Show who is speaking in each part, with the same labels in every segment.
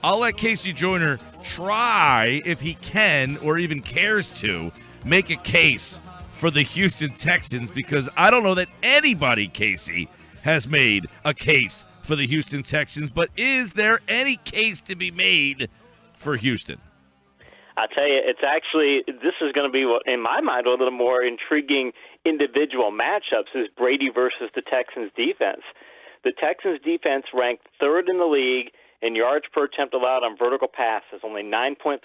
Speaker 1: I'll let KC Joyner try, if he can or even cares to, make a case for the Houston Texans, because I don't know that anybody, Casey, has made a case for the Houston Texans. But is there any case to be made for Houston?
Speaker 2: I'll tell you, it's actually, this is going to be, in my mind, a little more intriguing individual matchups is Brady versus the Texans defense. The Texans defense ranked third in the league in yards per attempt allowed on vertical passes, only 9.3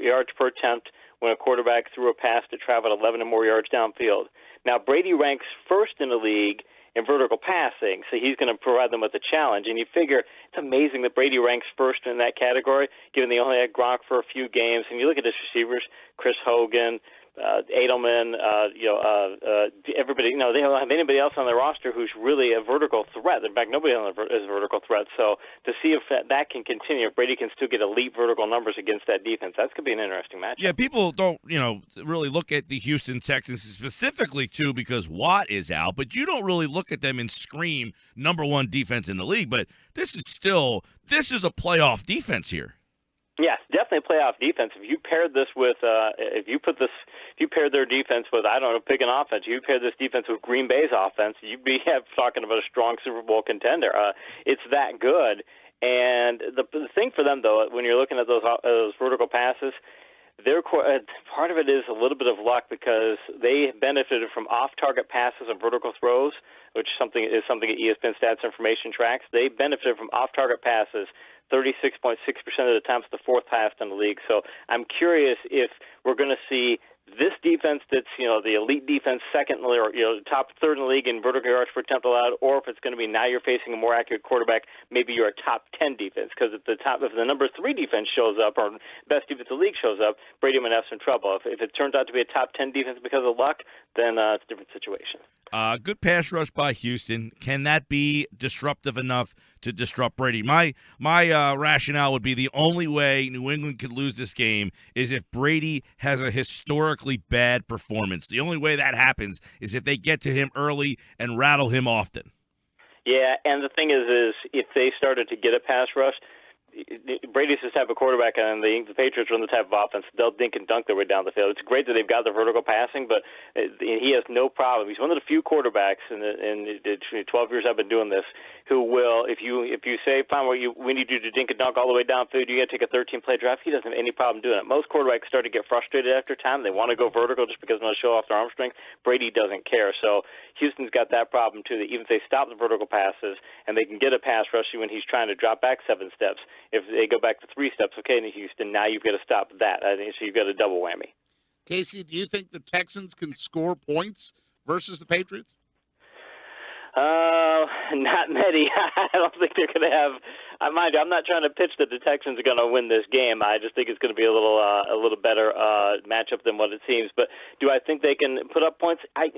Speaker 2: yards per attempt when a quarterback threw a pass to travel 11 or more yards downfield. Now, Brady ranks first in the league in vertical passing, so he's going to provide them with a challenge. And you figure it's amazing that Brady ranks first in that category, given they only had Gronk for a few games. And you look at his receivers, Chris Hogan, Edelman, everybody. They don't have anybody else on their roster who's really a vertical threat. In fact, nobody on is a vertical threat. So to see if that can continue, if Brady can still get elite vertical numbers against that defense, that's going to be an interesting matchup.
Speaker 1: Yeah, people don't, really look at the Houston Texans specifically too because Watt is out, but you don't really look at them and scream number one defense in the league. But this is a playoff defense here.
Speaker 2: Yes, definitely a playoff defense. If you paired this with, if you paired their defense with, pick an offense. You pair this defense with Green Bay's offense, you'd be talking about a strong Super Bowl contender. It's that good. And the thing for them, though, when you're looking at those vertical passes, part of it is a little bit of luck because they benefited from off-target passes and vertical throws, which is something that ESPN Stats Information tracks. They benefited from off-target passes 36.6% of the times, the fourth highest in the league. So I'm curious if we're going to see this defense that's, the elite defense second or, top third in the league in vertical yards per attempt allowed, or if it's going to be now you're facing a more accurate quarterback, maybe you're a top 10 defense. Because if the number 3 defense shows up or best defense in the league shows up, Brady might have some trouble. If it turns out to be a top 10 defense because of luck, then it's a different situation.
Speaker 1: Good pass rush by Houston. Can that be disruptive enough to disrupt Brady? My rationale would be the only way New England could lose this game is if Brady has a historically bad performance. The only way that happens is if they get to him early and rattle him often. Yeah,
Speaker 2: and the thing is if they started to get a pass rush, Brady's this type of quarterback, and the Patriots run the type of offense. They'll dink and dunk their way down the field. It's great that they've got the vertical passing, but he has no problem. He's one of the few quarterbacks in the 12 years I've been doing this who will, if you say, fine, we need you to dink and dunk all the way downfield, you got to take a 13-play drive, he doesn't have any problem doing it. Most quarterbacks start to get frustrated after time. They want to go vertical just because they want to show off their arm strength. Brady doesn't care. So Houston's got that problem, too, that even if they stop the vertical passes and they can get a pass rush when he's trying to drop back 7 steps, if they go back to 3 steps, okay, in Houston, now you've got to stop that. I think so. You've got a double whammy.
Speaker 3: Casey, do you think the Texans can score points versus the Patriots?
Speaker 2: Not many. I don't think they're going to have. Mind you, I'm not trying to pitch that the Texans are going to win this game. I just think it's going to be a little better matchup than what it seems. But do I think they can put up points? I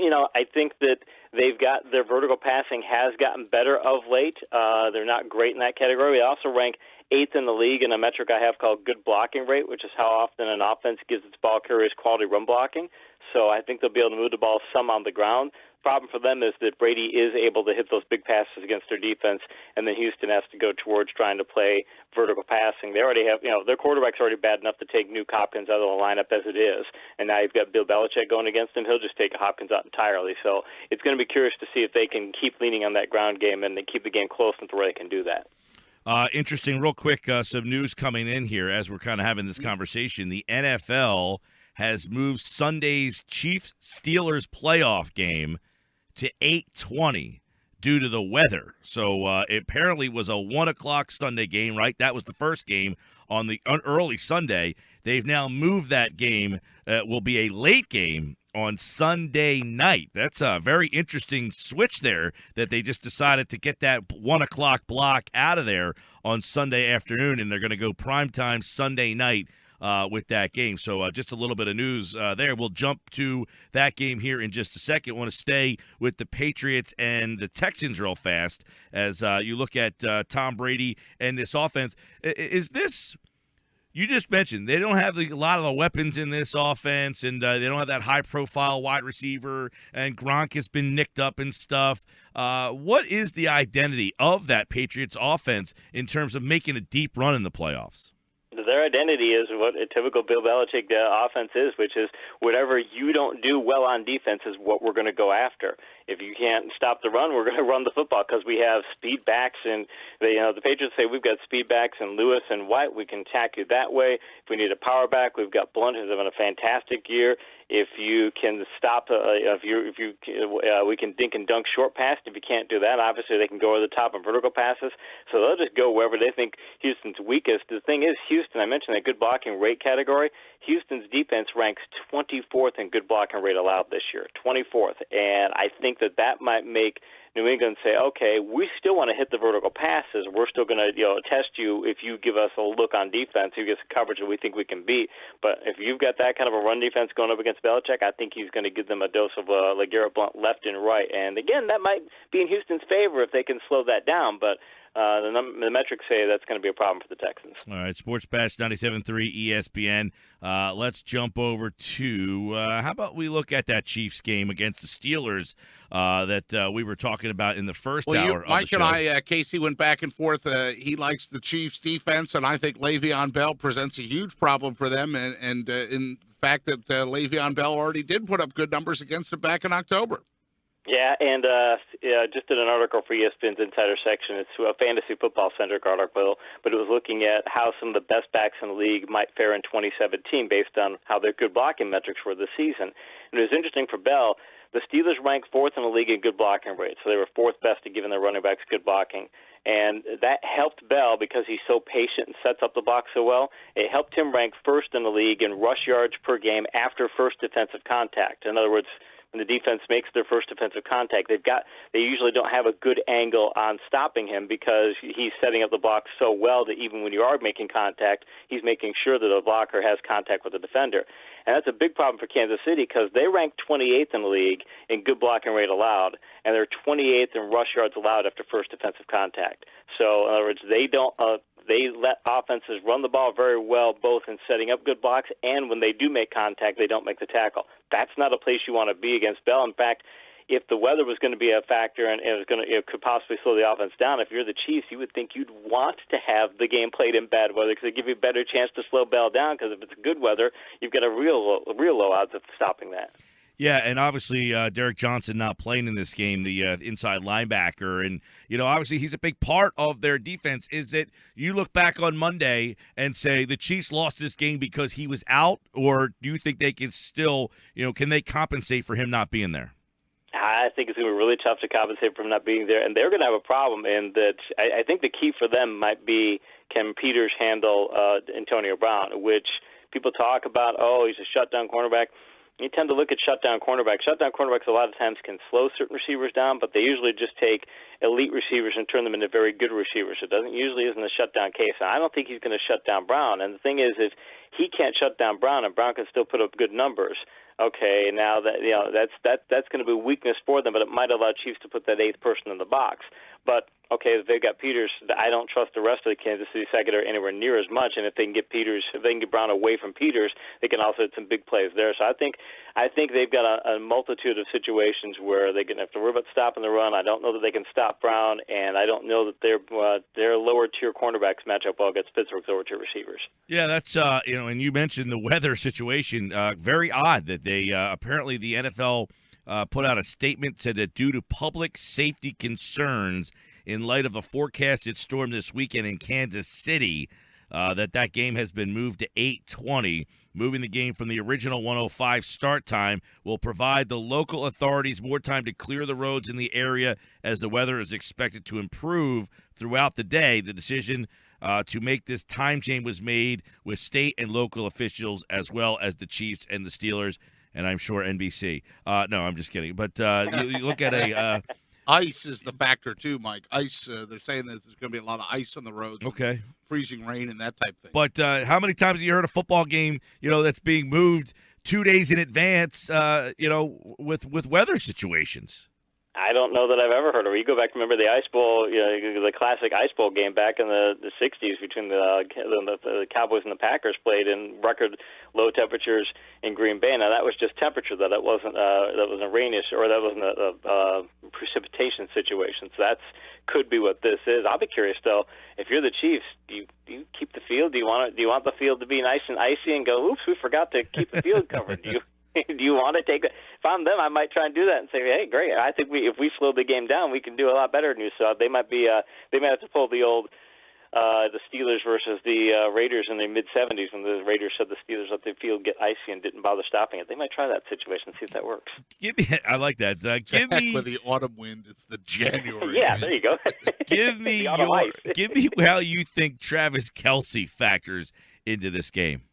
Speaker 2: think that they've got their vertical passing has gotten better of late. They're not great in that category. They also rank 8th in the league in a metric I have called good blocking rate, which is how often an offense gives its ball carriers quality run blocking. So I think they'll be able to move the ball some on the ground. Problem for them is that Brady is able to hit those big passes against their defense, and then Houston has to go towards trying to play vertical passing. They already have, their quarterback's already bad enough to take Nuke Hopkins out of the lineup as it is, and now you've got Bill Belichick going against him. He'll just take Hopkins out entirely. So it's going to be curious to see if they can keep leaning on that ground game and they keep the game close to where they can do that.
Speaker 1: Interesting. Real quick, some news coming in here as we're kind of having this conversation. The NFL has moved Sunday's Chiefs-Steelers playoff game to 8:20 due to the weather. So it apparently was a 1 o'clock Sunday game, right? That was the first game on the early Sunday. They've now moved that game. Will be a late game on Sunday night. That's a very interesting switch there that they just decided to get that 1 o'clock block out of there on Sunday afternoon, and they're going to go primetime Sunday night with that game. So just a little bit of news there. We'll jump to that game here in just a second. I want to stay with the Patriots and the Texans real fast as you look at Tom Brady and this offense. Is this You just mentioned they don't have a lot of the weapons in this offense, and they don't have that high-profile wide receiver, and Gronk has been nicked up and stuff. What is the identity of that Patriots offense in terms of making a deep run in the playoffs?
Speaker 2: Their identity is what a typical Bill Belichick offense is, which is whatever you don't do well on defense is what we're going to go after. If you can't stop the run, we're going to run the football because we have speed backs, and the Patriots say we've got speed backs and Lewis and White. We can attack you that way. If we need a power back, we've got Blunt, who's having a fantastic year. If you can stop, we can dink and dunk short pass. If you can't do that, obviously they can go over the top on vertical passes. So they'll just go wherever they think Houston's weakest. The thing is, Houston, I mentioned that good blocking rate category. Houston's defense ranks 24th in good blocking rate allowed this year, 24th. And I think that might make New England say, okay, we still want to hit the vertical passes. We're still going to test you if you give us a look on defense, you give us coverage that we think we can beat. But if you've got that kind of a run defense going up against Belichick, I think he's going to give them a dose of LeGarrette Blount left and right. And, again, that might be in Houston's favor if they can slow that down. But the metrics say that's going to be a problem for the Texans.
Speaker 1: All right, Sports Bash 97.3 ESPN. Let's jump over to how about we look at that Chiefs game against the Steelers that we were talking about in the first hour of
Speaker 3: Mike
Speaker 1: the show.
Speaker 3: and I, Casey, went back and forth. He likes the Chiefs' defense, and I think Le'Veon Bell presents a huge problem for them. And in the fact that Le'Veon Bell already did put up good numbers against them back in October.
Speaker 2: Yeah, and just did an article for ESPN's Insider section. It's a fantasy football-centric article, but it was looking at how some of the best backs in the league might fare in 2017 based on how their good blocking metrics were this season. And it was interesting for Bell. The Steelers ranked fourth in the league in good blocking rate, so they were fourth best at giving their running backs good blocking. And that helped Bell because he's so patient and sets up the box so well. It helped him rank first in the league in rush yards per game after first defensive contact. In other words, when the defense makes their first defensive contact, they usually don't have a good angle on stopping him because he's setting up the block so well that even when you are making contact, he's making sure that the blocker has contact with the defender. And that's a big problem for Kansas City because they rank 28th in the league in good blocking rate allowed, and they're 28th in rush yards allowed after first defensive contact. So, in other words, they let offenses run the ball very well, both in setting up good blocks and when they do make contact, they don't make the tackle. That's not a place you want to be against Bell. In fact, if the weather was going to be a factor and it could possibly slow the offense down, if you're the Chiefs, you would think you'd want to have the game played in bad weather because it give you a better chance to slow Bell down. Because if it's good weather, you've got a real low odds of stopping that.
Speaker 1: Yeah, and obviously Derek Johnson not playing in this game, the inside linebacker. And, obviously he's a big part of their defense. Is it you look back on Monday and say the Chiefs lost this game because he was out, or do you think they can still, can they compensate for him not being there?
Speaker 2: I think it's going to be really tough to compensate for him not being there, and they're going to have a problem in that I think the key for them might be can Peters handle Antonio Brown, which people talk about, he's a shutdown cornerback. You tend to look at shutdown cornerbacks. Shutdown cornerbacks a lot of times can slow certain receivers down, but they usually just take elite receivers and turn them into very good receivers. It usually isn't a shutdown case. And I don't think he's going to shut down Brown. And the thing is he can't shut down Brown, and Brown can still put up good numbers. Okay, now that's going to be a weakness for them, but it might allow Chiefs to put that eighth person in the box. But okay, if they've got Peters, I don't trust the rest of the Kansas City secondary anywhere near as much. And if they can get Brown away from Peters, they can also hit some big plays there. So I think they've got a multitude of situations where they're going to have to worry about stopping the run. I don't know that they can stop Brown, and I don't know that their lower tier cornerbacks match up well against Pittsburgh's lower tier receivers.
Speaker 1: Yeah, that's and you mentioned the weather situation. Very odd that they apparently the NFL put out a statement said that due to public safety concerns in light of a forecasted storm this weekend in Kansas City, that game has been moved to 8:20. Moving the game from the original 1:05 start time will provide the local authorities more time to clear the roads in the area as the weather is expected to improve throughout the day. The decision to make this time change was made with state and local officials as well as the Chiefs and the Steelers, and I'm sure NBC. No, I'm just kidding. But you look at a
Speaker 3: ice is the factor too, Mike. Ice. They're saying that there's going to be a lot of ice on the roads.
Speaker 1: Okay.
Speaker 3: Freezing rain and that type thing.
Speaker 1: But how many times have you heard a football game, that's being moved 2 days in advance, with weather situations?
Speaker 2: I don't know that I've ever heard of it. You go back, remember the Ice Bowl, the classic Ice Bowl game back in the 60s between the Cowboys and the Packers played in record low temperatures in Green Bay. Now that was just temperature, though. That wasn't rainish, or that wasn't a precipitation situation. So that's could be what this is. I'll be curious though. If you're the Chiefs, do you keep the field? Do you want the field to be nice and icy and go, oops, we forgot to keep the field covered? Do you want to take it? If I'm them, I might try and do that and say, hey, great. I think if we slow the game down, we can do a lot better than you. So they might have to pull the old the Steelers versus the Raiders in the mid-'70s when the Raiders said the Steelers let the field get icy and didn't bother stopping it. They might try that situation and see if that works.
Speaker 1: I like that. Give me
Speaker 3: with the autumn wind. It's the January.
Speaker 2: Yeah, there you go.
Speaker 1: give me how you think Travis Kelce factors into this game.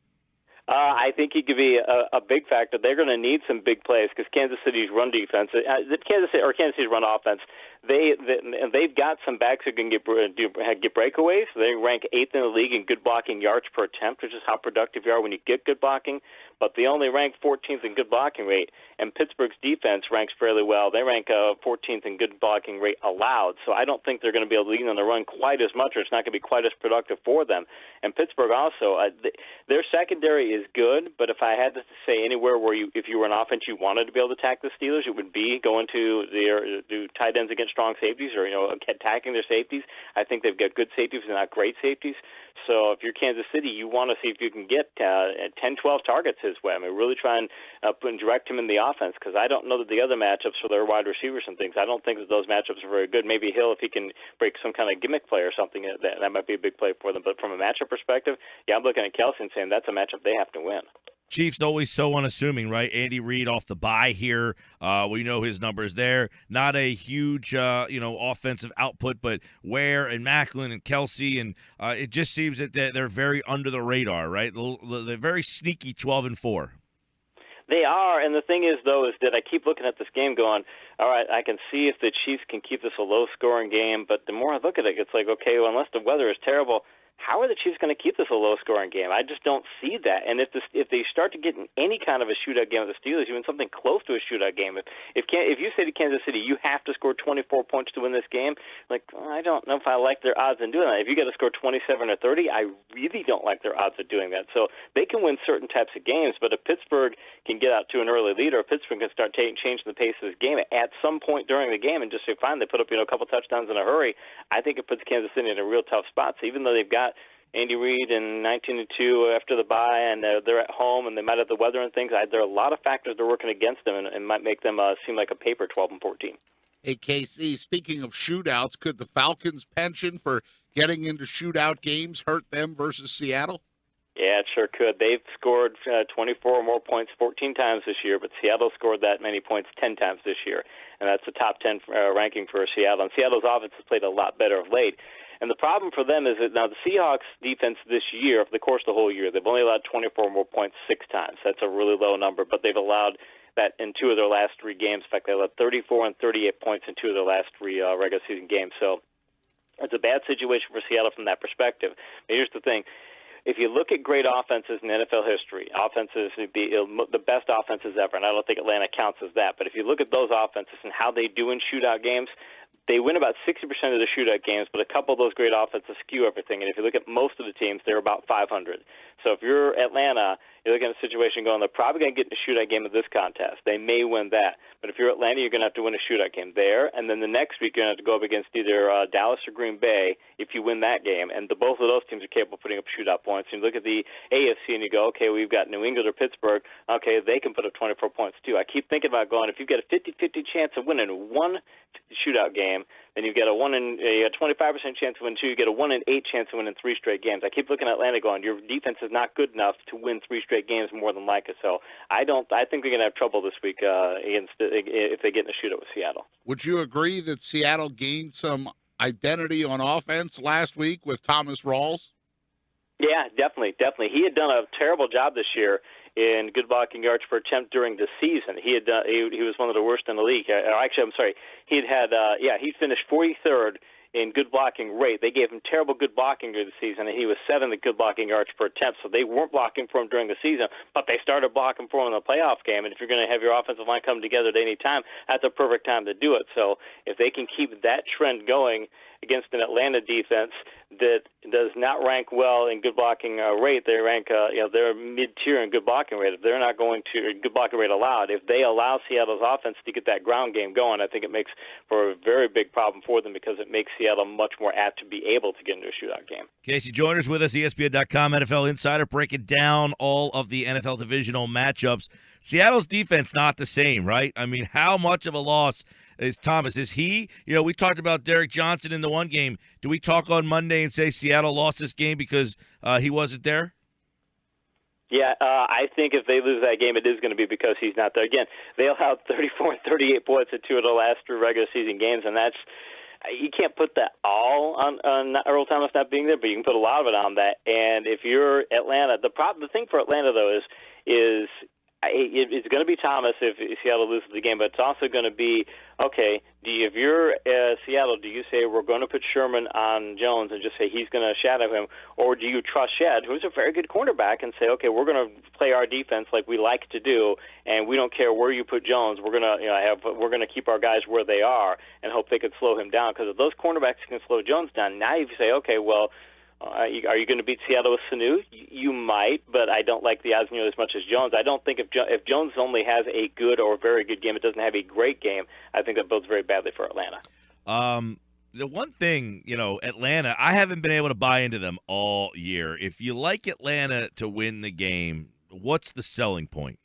Speaker 2: I think he could be a big factor. They're going to need some big plays because Kansas City's run defense, Kansas City's run offense, they've got some backs who can get breakaways. They rank 8th in the league in good blocking yards per attempt, which is how productive you are when you get good blocking. But they only rank 14th in good blocking rate, and Pittsburgh's defense ranks fairly well. They rank 14th in good blocking rate allowed. So I don't think they're going to be able to lean on the run quite as much, or it's not going to be quite as productive for them. And Pittsburgh also, their secondary is good, but if I had to say anywhere where if you were an offense you wanted to be able to attack the Steelers, it would be going to do tight ends against strong safeties, or attacking their safeties. I think they've got good safeties and not great safeties. So if you're Kansas City, you want to see if you can get 10, 12 targets his way. I mean, really try and direct him in the offense, because I don't know that the other matchups for their wide receivers and things, I don't think that those matchups are very good. Maybe Hill, if he can break some kind of gimmick play or something, that might be a big play for them. But from a matchup perspective, yeah, I'm looking at Kelce and saying that's a matchup they have to win.
Speaker 1: Chiefs always so unassuming, right? Andy Reid off the bye here. We know his numbers there. Not a huge, offensive output, but Ware and Macklin and Kelce, and it just seems that they're very under the radar, right? They're very sneaky 12-4.
Speaker 2: They are, and the thing is, though, is that I keep looking at this game going, all right, I can see if the Chiefs can keep this a low-scoring game, but the more I look at it, it's like, okay, well, unless the weather is terrible, how are the Chiefs going to keep this a low-scoring game? I just don't see that. And if they start to get in any kind of a shootout game with the Steelers, even something close to a shootout game, if you say to Kansas City, you have to score 24 points to win this game, I don't know if I like their odds in doing that. If you got to score 27 or 30, I really don't like their odds of doing that. So they can win certain types of games, but if Pittsburgh can get out to an early lead, or if Pittsburgh can start changing the pace of this game at some point during the game and just say, fine, they put up a couple touchdowns in a hurry, I think it puts Kansas City in a real tough spot. So even though they've got Andy Reid and 19-2 after the bye, and they're at home, and they might have the weather and things, there are a lot of factors that are working against them and might make them seem like a paper 12-14.
Speaker 3: Hey, KC, speaking of shootouts, could the Falcons' penchant for getting into shootout games hurt them versus Seattle?
Speaker 2: Yeah, it sure could. They've scored 24 or more points 14 times this year, but Seattle scored that many points 10 times this year, and that's the top 10 ranking for Seattle. And Seattle's offense has played a lot better of late. And the problem for them is that now the Seahawks defense this year, for the course of the whole year, they've only allowed 24 or more points 6 times. That's a really low number, but they've allowed that in 2 of their last 3 games. In fact, they allowed 34 and 38 points in 2 of their last 3 regular season games. So it's a bad situation for Seattle from that perspective. But here's the thing. If you look at great offenses in NFL history, offenses would be the best offenses ever, and I don't think Atlanta counts as that. But if you look at those offenses and how they do in shootout games, they win about 60% of the shootout games, but a couple of those great offenses skew everything. And if you look at most of the teams, they're about 500. So if you're Atlanta, you're looking at a situation going, they're probably going to get in a shootout game of this contest. They may win that. But if you're Atlanta, you're going to have to win a shootout game there. And then the next week, you're going to have to go up against either Dallas or Green Bay if you win that game. And both of those teams are capable of putting up shootout points. And you look at the AFC and you go, okay, we've got New England or Pittsburgh. Okay, they can put up 24 points too. I keep thinking about going, if you've got a 50-50 chance of winning one shootout game, then you get a 25% chance to win 2. You get a 1 in 8 chance to win in 3 straight games. I keep looking at Atlanta going, your defense is not good enough to win 3 straight games more than likely. So I think they're going to have trouble this week if they get in a shootout with Seattle.
Speaker 3: Would you agree that Seattle gained some identity on offense last week with Thomas Rawls?
Speaker 2: Yeah, definitely. He had done a terrible job this year in good blocking yards per attempt during the season. He was one of the worst in the league. Actually, I'm sorry. He finished 43rd in good blocking rate. They gave him terrible good blocking during the season, and he was 7th in good blocking yards per attempt. So they weren't blocking for him during the season, but they started blocking for him in the playoff game. And if you're going to have your offensive line come together at any time, that's a perfect time to do it. So if they can keep that trend going against an Atlanta defense that does not rank well in good blocking rate, they rank they're mid-tier in good blocking rate. If they're not going to good blocking rate allowed, if they allow Seattle's offense to get that ground game going, I think it makes for a very big problem for them because it makes Seattle much more apt to be able to get into a shootout game.
Speaker 1: KC Joyner's with us, ESPN.com NFL Insider, breaking down all of the NFL divisional matchups. Seattle's defense not the same, right? I mean, how much of a loss is Thomas? Is he, we talked about Derek Johnson in the one game. Do we talk on Monday and say Seattle lost this game because he wasn't there?
Speaker 2: Yeah, I think if they lose that game, it is going to be because he's not there. Again, they allowed 34 and 38 points in 2 of the last 3 regular season games, and that's you can't put that all on Earl Thomas not being there, but you can put a lot of it on that. And if you're Atlanta, the thing for Atlanta though is it's going to be Thomas if Seattle loses the game, but it's also going to be, okay, if you're Seattle, do you say we're going to put Sherman on Jones and just say he's going to shadow him, or do you trust Shed, who's a very good cornerback, and say, okay, we're going to play our defense like we like to do, and we don't care where you put Jones. We're going to we're going to keep our guys where they are and hope they could slow him down, because if those cornerbacks can slow Jones down, now you say, okay, well, are you going to beat Seattle with Sanu? You might, but I don't like the odds nearly as much as Jones. I don't think if Jones only has a good or very good game, it doesn't have a great game, I think that bodes very badly for Atlanta.
Speaker 1: The one thing, Atlanta, I haven't been able to buy into them all year. If you like Atlanta to win the game, what's the selling point?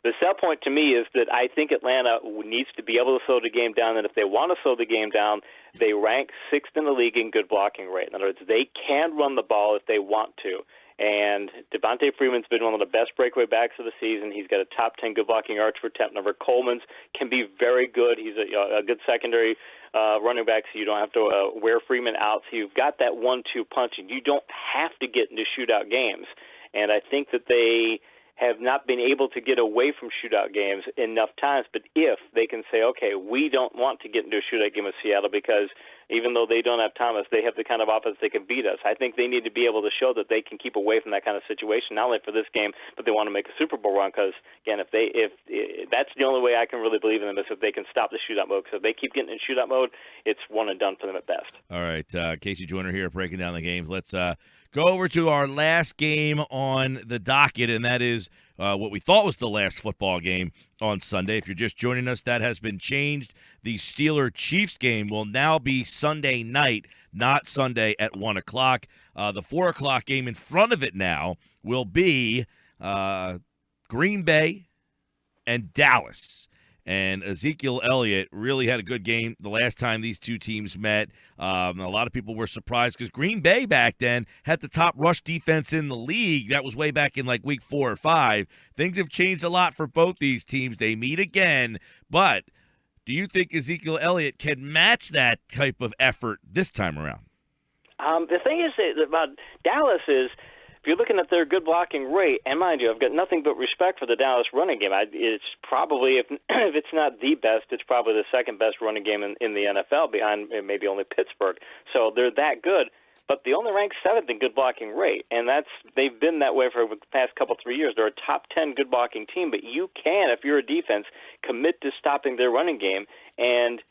Speaker 2: The sell point to me is that I think Atlanta needs to be able to slow the game down, and if they want to slow the game down, they rank 6th in the league in good blocking rate. In other words, they can run the ball if they want to. And Devontae Freeman's been one of the best breakaway backs of the season. He's got a top 10 good blocking yards per attempt number. Coleman's can be very good. He's a good secondary running back, so you don't have to wear Freeman out. So you've got that 1-2 punch, and you don't have to get into shootout games. And I think that they have not been able to get away from shootout games enough times, but if they can say, okay, we don't want to get into a shootout game with Seattle because even though they don't have Thomas, they have the kind of offense that can beat us. I think they need to be able to show that they can keep away from that kind of situation, not only for this game, but they want to make a Super Bowl run because, again, if that's the only way I can really believe in them is if they can stop the shootout mode, because if they keep getting in shootout mode, it's one and done for them at best.
Speaker 1: All right, KC Joyner here breaking down the games. Let's go over to our last game on the docket, and that is what we thought was the last football game on Sunday. If you're just joining us, that has been changed. The Steelers-Chiefs game will now be Sunday night, not Sunday at 1 o'clock. The 4 o'clock game in front of it now will be Green Bay and Dallas. And Ezekiel Elliott really had a good game the last time these two teams met. A lot of people were surprised because Green Bay back then had the top rush defense in the league. That was way back in like week 4 or 5. Things have changed a lot for both these teams. They meet again. But do you think Ezekiel Elliott can match that type of effort this time around?
Speaker 2: The thing is about Dallas is, if you're looking at their good blocking rate, and mind you, I've got nothing but respect for the Dallas running game. It's probably, if it's not the best, it's probably the second best running game in the NFL, behind maybe only Pittsburgh. So they're that good, but they only rank 7th in good blocking rate, and they've been that way for the past 3 years. They're a top 10 good blocking team, but you can, if you're a defense, commit to stopping their running game and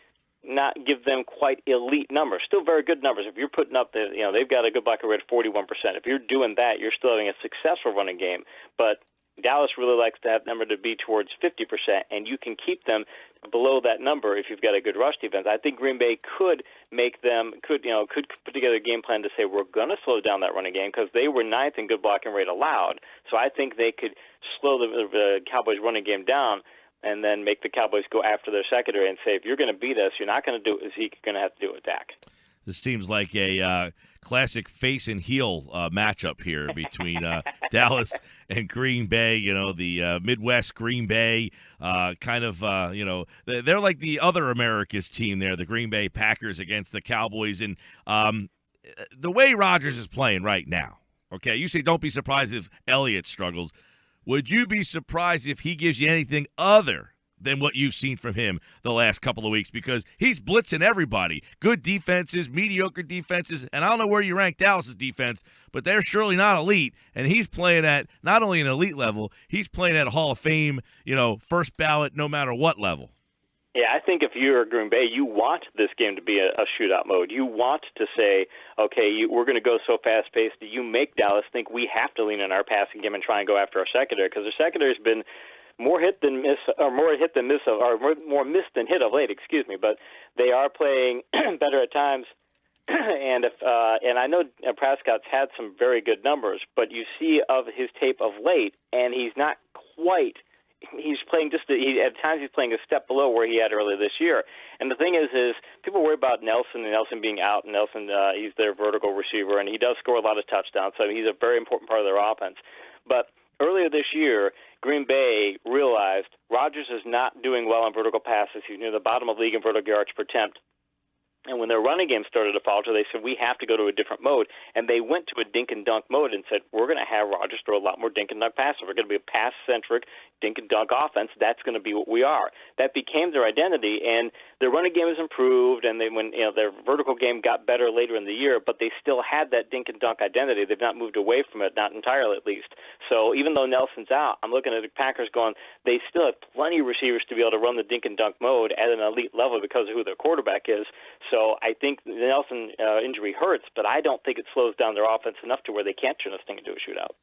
Speaker 2: not give them quite elite numbers. Still very good numbers. If you're putting up they've got a good blocking rate of 41%. If you're doing that, you're still having a successful running game. But Dallas really likes to have that number to be towards 50%, and you can keep them below that number if you've got a good rush defense. I think Green Bay could put together a game plan to say we're going to slow down that running game because they were 9th in good blocking rate allowed. So I think they could slow the Cowboys running game down and then make the Cowboys go after their secondary and say, if you're going to beat us, you're not going to do it with Zeke, you're going to have to do it with Dak.
Speaker 1: This seems like a classic face and heel matchup here between Dallas and Green Bay. The Midwest Green Bay they're like the other America's team there, the Green Bay Packers against the Cowboys. And the way Rodgers is playing right now, okay, you say don't be surprised if Elliott struggles. Would you be surprised if he gives you anything other than what you've seen from him the last couple of weeks because he's blitzing everybody. Good defenses, mediocre defenses, and I don't know where you rank Dallas's defense, but they're surely not elite, and he's playing at not only an elite level, he's playing at Hall of Fame, first ballot no matter what level.
Speaker 2: Yeah, I think if you're Green Bay, you want this game to be a shootout mode. You want to say, okay, we're going to go so fast-paced that you make Dallas think we have to lean in our passing game and try and go after our secondary because their secondary has been more hit than miss, or more hit than miss, or more miss than hit of late. Excuse me, but they are playing better at times. And I know Prescott's had some very good numbers, but you see of his tape of late, and he's not quite. He's playing at times he's playing a step below where he had earlier this year. And the thing is people worry about Nelson and Nelson being out. And Nelson, he's their vertical receiver, and he does score a lot of touchdowns, so he's a very important part of their offense. But earlier this year, Green Bay realized Rodgers is not doing well on vertical passes. He's near the bottom of league in vertical yards per attempt. And when their running game started to falter, they said, we have to go to a different mode. And they went to a dink-and-dunk mode and said, we're going to have Rodgers throw a lot more dink-and-dunk passes. We're going to be a pass-centric, dink-and-dunk offense. That's going to be what we are. That became their identity, and their running game has improved, and their vertical game got better later in the year, but they still had that dink-and-dunk identity. They've not moved away from it, not entirely at least. So even though Nelson's out, I'm looking at the Packers going, they still have plenty of receivers to be able to run the dink-and-dunk mode at an elite level because of who their quarterback is. So I think the Nelson injury hurts, but I don't think it slows down their offense enough to where they can't turn this thing into a shootout.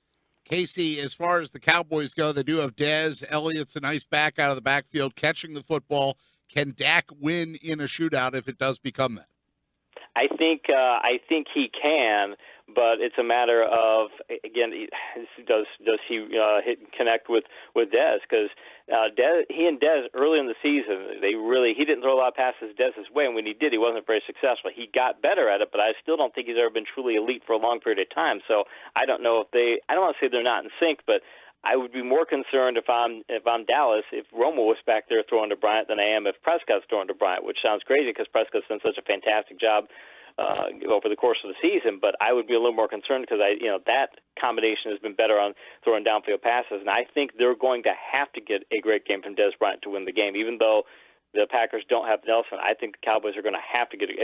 Speaker 3: Casey, as far as the Cowboys go, they do have Dez. Elliott's a nice back out of the backfield catching the football. Can Dak win in a shootout if it does become that?
Speaker 2: I think he can, but it's a matter of, again, does he connect with Dez? Because he and Dez early in the season, he didn't throw a lot of passes Dez's way, and when he did, he wasn't very successful. He got better at it, but I still don't think he's ever been truly elite for a long period of time. So I don't know I don't want to say they're not in sync, but I would be more concerned if I'm Dallas, if Romo was back there throwing to Bryant than I am if Prescott's throwing to Bryant, which sounds crazy because Prescott's done such a fantastic job over the course of the season. But I would be a little more concerned because that combination has been better on throwing downfield passes, and I think they're going to have to get a great game from Dez Bryant to win the game, even though the Packers don't have Nelson. I think the Cowboys are going to have to get it.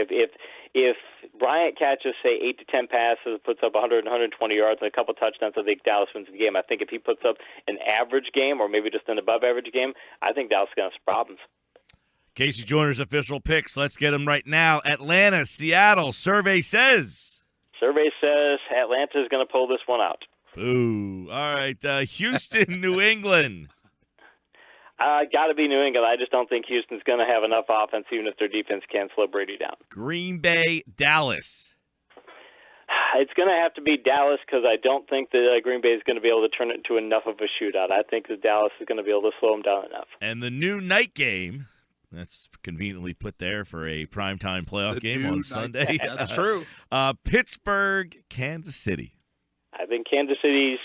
Speaker 2: If Bryant catches, say, 8 to 10 passes, puts up 100 and 120 yards and a couple touchdowns, I think Dallas wins the game. I think if he puts up an average game or maybe just an above-average game, I think Dallas is going to have some problems.
Speaker 1: KC Joyner's official picks. Let's get them right now. Atlanta, Seattle. Survey says
Speaker 2: Atlanta is going to pull this one out.
Speaker 1: Ooh. All right. Houston, New England.
Speaker 2: Got to be New England. I just don't think Houston's going to have enough offense, even if their defense can slow Brady down.
Speaker 1: Green Bay, Dallas.
Speaker 2: It's going to have to be Dallas because I don't think that Green Bay is going to be able to turn it into enough of a shootout. I think that Dallas is going to be able to slow them down enough.
Speaker 1: And the new night game, that's conveniently put there for a primetime playoff game on Sunday.
Speaker 3: That's true.
Speaker 1: Pittsburgh, Kansas City.
Speaker 2: I think Kansas City's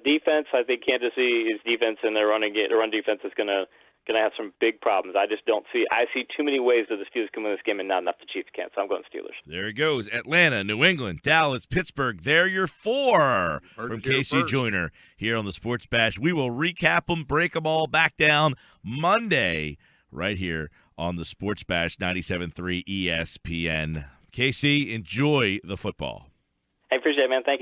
Speaker 2: defense. I think Kansas City's defense and their run defense is going to have some big problems. I just don't see. I see too many ways that the Steelers can win this game and not enough the Chiefs can. So I'm going Steelers.
Speaker 1: There it goes. Atlanta, New England, Dallas, Pittsburgh. They're your four from KC Joyner here on the Sports Bash. We will recap them, break them all back down Monday right here on the Sports Bash 97.3 ESPN. KC, enjoy the football.
Speaker 2: I appreciate it, man. Thank you.